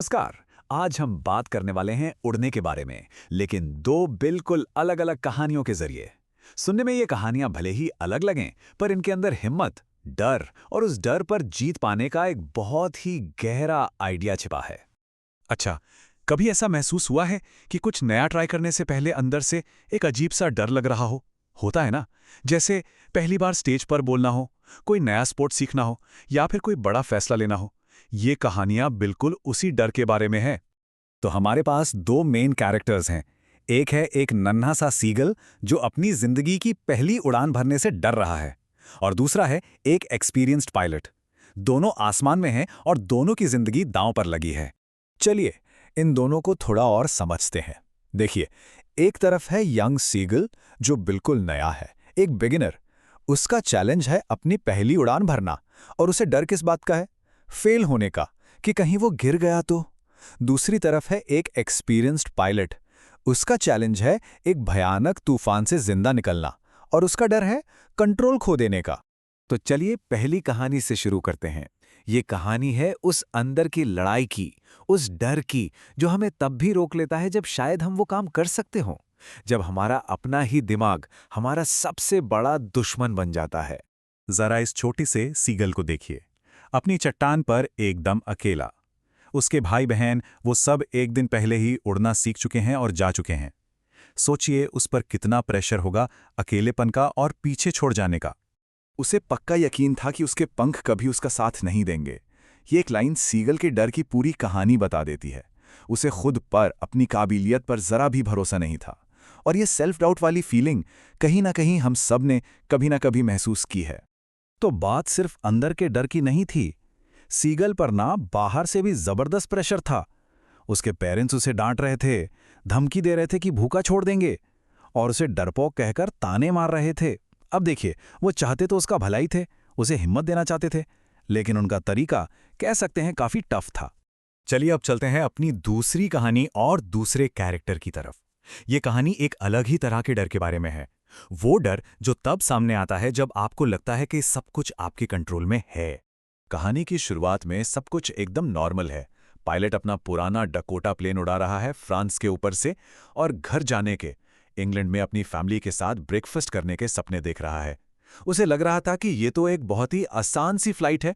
नमस्कार। आज हम बात करने वाले हैं उड़ने के बारे में, लेकिन दो बिल्कुल अलग-अलग कहानियों के जरिए। सुनने में ये कहानियां भले ही अलग लगें, पर इनके अंदर हिम्मत, डर और उस डर पर जीत पाने का एक बहुत ही गहरा आइडिया छिपा है। अच्छा, कभी ऐसा महसूस हुआ है कि कुछ नया ट्राई करने से पहले अंदर से एक अजीब सा डर लग रहा हो? होता है ना? जैसे पहली बार स्टेज पर बोलना हो, कोई नया स्पोर्ट सीखना हो या फिर कोई बड़ा फैसला लेना हो। ये कहानियां बिल्कुल उसी डर के बारे में है। तो हमारे पास दो मेन कैरेक्टर्स हैं। एक है एक नन्हा सा सीगल जो अपनी जिंदगी की पहली उड़ान भरने से डर रहा है, और दूसरा है एक एक्सपीरियंस्ड पायलट। दोनों आसमान में हैं और दोनों की जिंदगी दांव पर लगी है। चलिए इन दोनों को थोड़ा और समझते हैं। देखिए, एक तरफ है यंग सीगल जो बिल्कुल नया है, एक बिगिनर। उसका चैलेंज है अपनी पहली उड़ान भरना, और उसे डर किस बात का है? फेल होने का, कि कहीं वो गिर गया तो। दूसरी तरफ है एक एक्सपीरियंस्ड पायलट। उसका चैलेंज है एक भयानक तूफान से जिंदा निकलना, और उसका डर है कंट्रोल खो देने का। तो चलिए पहली कहानी से शुरू करते हैं। ये कहानी है उस अंदर की लड़ाई की, उस डर की जो हमें तब भी रोक लेता है जब शायद हम वो काम कर सकते हों, जब हमारा अपना ही दिमाग हमारा सबसे बड़ा दुश्मन बन जाता है। जरा इस छोटी से सीगल को देखिए, अपनी चट्टान पर एकदम अकेला। उसके भाई बहन वो सब एक दिन पहले ही उड़ना सीख चुके हैं और जा चुके हैं। सोचिए उस पर कितना प्रेशर होगा अकेलेपन का और पीछे छोड़ जाने का। उसे पक्का यकीन था कि उसके पंख कभी उसका साथ नहीं देंगे। ये एक लाइन सीगल के डर की पूरी कहानी बता देती है। उसे खुद पर, अपनी काबिलियत पर जरा भी भरोसा नहीं था, और ये सेल्फ डाउट वाली फीलिंग कहीं ना कहीं हम सब ने कभी ना कभी महसूस की है। तो बात सिर्फ अंदर के डर की नहीं थी। सीगल पर ना बाहर से भी जबरदस्त प्रेशर था। उसके पेरेंट्स उसे डांट रहे थे, धमकी दे रहे थे कि भूखा छोड़ देंगे, और उसे डरपोक कहकर ताने मार रहे थे। अब देखिए, वो चाहते तो उसका भलाई थे, उसे हिम्मत देना चाहते थे, लेकिन उनका तरीका कह सकते हैं काफी टफ था। चलिए अब चलते हैं अपनी दूसरी कहानी और दूसरे कैरेक्टर की तरफ। ये कहानी एक अलग ही तरह के डर के बारे में है। वो डर जो तब सामने आता है जब आपको लगता है कि सब कुछ आपके कंट्रोल में है। कहानी की शुरुआत में सब कुछ एकदम नॉर्मल है। पायलट अपना पुराना डकोटा प्लेन उड़ा रहा है फ्रांस के ऊपर से, और घर जाने के, इंग्लैंड में अपनी फैमिली के साथ ब्रेकफास्ट करने के सपने देख रहा है। उसे लग रहा था कि ये तो एक बहुत ही आसान सी फ्लाइट है।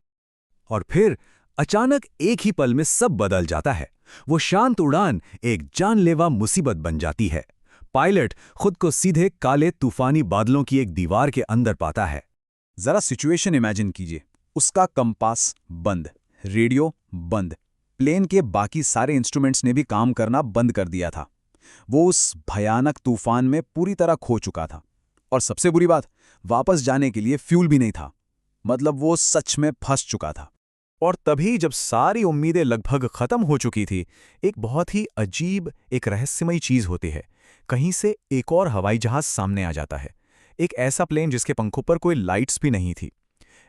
और फिर अचानक एक ही पल में सब बदल जाता है। वो शांत उड़ान एक जानलेवा मुसीबत बन जाती है। पायलट खुद को सीधे काले तूफानी बादलों की एक दीवार के अंदर पाता है। जरा सिचुएशन इमेजिन कीजिए। उसका कंपास बंद, रेडियो बंद, प्लेन के बाकी सारे इंस्ट्रूमेंट्स ने भी काम करना बंद कर दिया था। वो उस भयानक तूफान में पूरी तरह खो चुका था, और सबसे बुरी बात, वापस जाने के लिए फ्यूल भी नहीं था। मतलब वो सच में फंस चुका था। और तभी जब सारी उम्मीदें लगभग खत्म हो चुकी थी, एक बहुत ही अजीब, एक रहस्यमयी चीज होती है। कहीं से एक और हवाई जहाज सामने आ जाता है। एक ऐसा प्लेन जिसके पंखों पर कोई लाइट्स भी नहीं थी।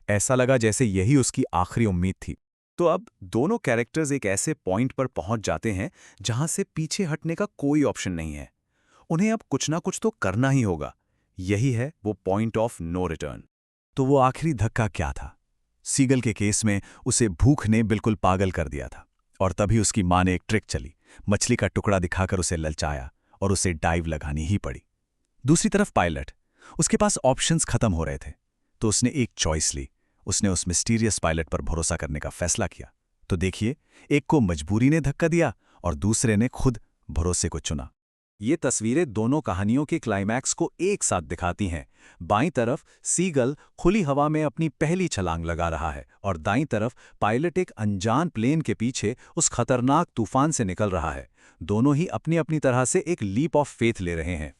ऐसा लगा जैसे यही उसकी आखिरी उम्मीद थी। तो अब दोनों कैरेक्टर्स एक ऐसे पॉइंट पर पहुंच जाते हैं जहां से पीछे हटने का कोई ऑप्शन नहीं है। उन्हें अब कुछ ना कुछ तो करना ही होगा। यही है वो पॉइंट ऑफ नो रिटर्न। तो वो आखिरी धक्का क्या था? सीगल के केस में उसे भूख ने बिल्कुल पागल कर दिया था, और तभी उसकी मां ने एक ट्रिक चली। मछली का टुकड़ा दिखाकर उसे ललचाया, और उसे डाइव लगानी ही पड़ी। दूसरी तरफ पायलट, उसके पास ऑप्शंस खत्म हो रहे थे, तो उसने एक चॉइस ली। उसने उस मिस्टीरियस पायलट पर भरोसा करने का फैसला किया। तो देखिए, एक को मजबूरी ने धक्का दिया और दूसरे ने खुद भरोसे को चुना। ये तस्वीरें दोनों कहानियों के क्लाइमैक्स को एक साथ दिखाती हैं। बाईं तरफ सीगल खुली हवा में अपनी पहली छलांग लगा रहा है, और दाईं तरफ पायलट एक अनजान प्लेन के पीछे उस खतरनाक तूफान से निकल रहा है। दोनों ही अपनी अपनी तरह से एक लीप ऑफ फेथ ले रहे हैं।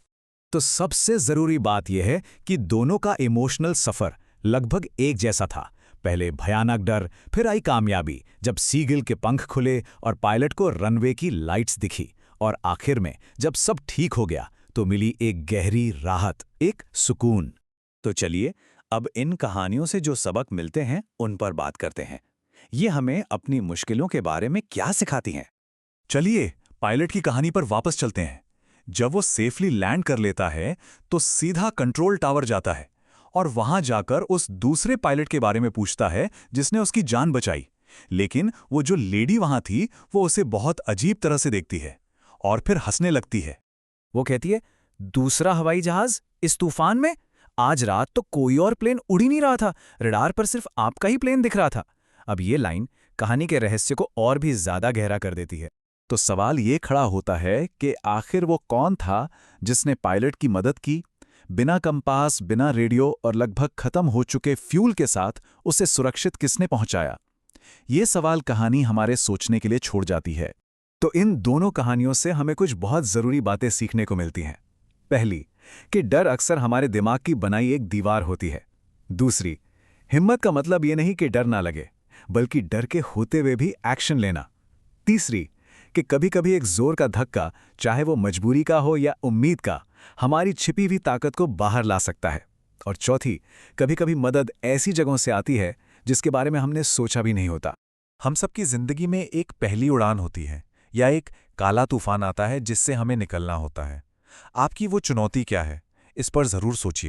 तो सबसे जरूरी बात यह है कि दोनों का इमोशनल सफर लगभग एक जैसा था। पहले भयानक डर, फिर आई कामयाबी जब सीगल के पंख खुले और पायलट को रनवे की लाइट्स दिखी, और आखिर में जब सब ठीक हो गया तो मिली एक गहरी राहत, एक सुकून। तो चलिए अब इन कहानियों से जो सबक मिलते हैं उन पर बात करते हैं। ये हमें अपनी मुश्किलों के बारे में क्या सिखाती हैं? चलिए पायलट की कहानी पर वापस चलते हैं। जब वो सेफली लैंड कर लेता है तो सीधा कंट्रोल टावर जाता है, और वहां जाकर उस दूसरे पायलट के बारे में पूछता है जिसने उसकी जान बचाई। लेकिन वो जो लेडी वहां थी वो उसे बहुत अजीब तरह से देखती है और फिर हंसने लगती है। वो कहती है, दूसरा हवाई जहाज इस तूफान में? आज रात तो कोई और प्लेन उड़ ही नहीं रहा था, रडार पर सिर्फ आपका ही प्लेन दिख रहा था। अब ये लाइन कहानी के रहस्य को और भी ज्यादा गहरा कर देती है। तो सवाल ये खड़ा होता है कि आखिर वो कौन था जिसने पायलट की मदद की? बिना कंपास, बिना रेडियो और लगभग खत्म हो चुके फ्यूल के साथ उसे सुरक्षित किसने पहुंचाया? ये सवाल कहानी हमारे सोचने के लिए छोड़ जाती है। तो इन दोनों कहानियों से हमें कुछ बहुत ज़रूरी बातें सीखने को मिलती हैं। पहली, कि डर अक्सर हमारे दिमाग की बनाई एक दीवार होती है। दूसरी, हिम्मत का मतलब ये नहीं कि डर ना लगे, बल्कि डर के होते हुए भी एक्शन लेना। तीसरी, कि कभी-कभी एक जोर का धक्का, चाहे वो मजबूरी का हो या उम्मीद का, हमारी छिपी हुई ताकत को बाहर ला सकता है। और चौथी, कभी-कभी मदद ऐसी जगहों से आती है जिसके बारे में हमने सोचा भी नहीं होता। हम सबकी जिंदगी में एक पहली उड़ान होती है या एक काला तूफान आता है जिससे हमें निकलना होता है। आपकी वो चुनौती क्या है? इस पर जरूर सोचिए।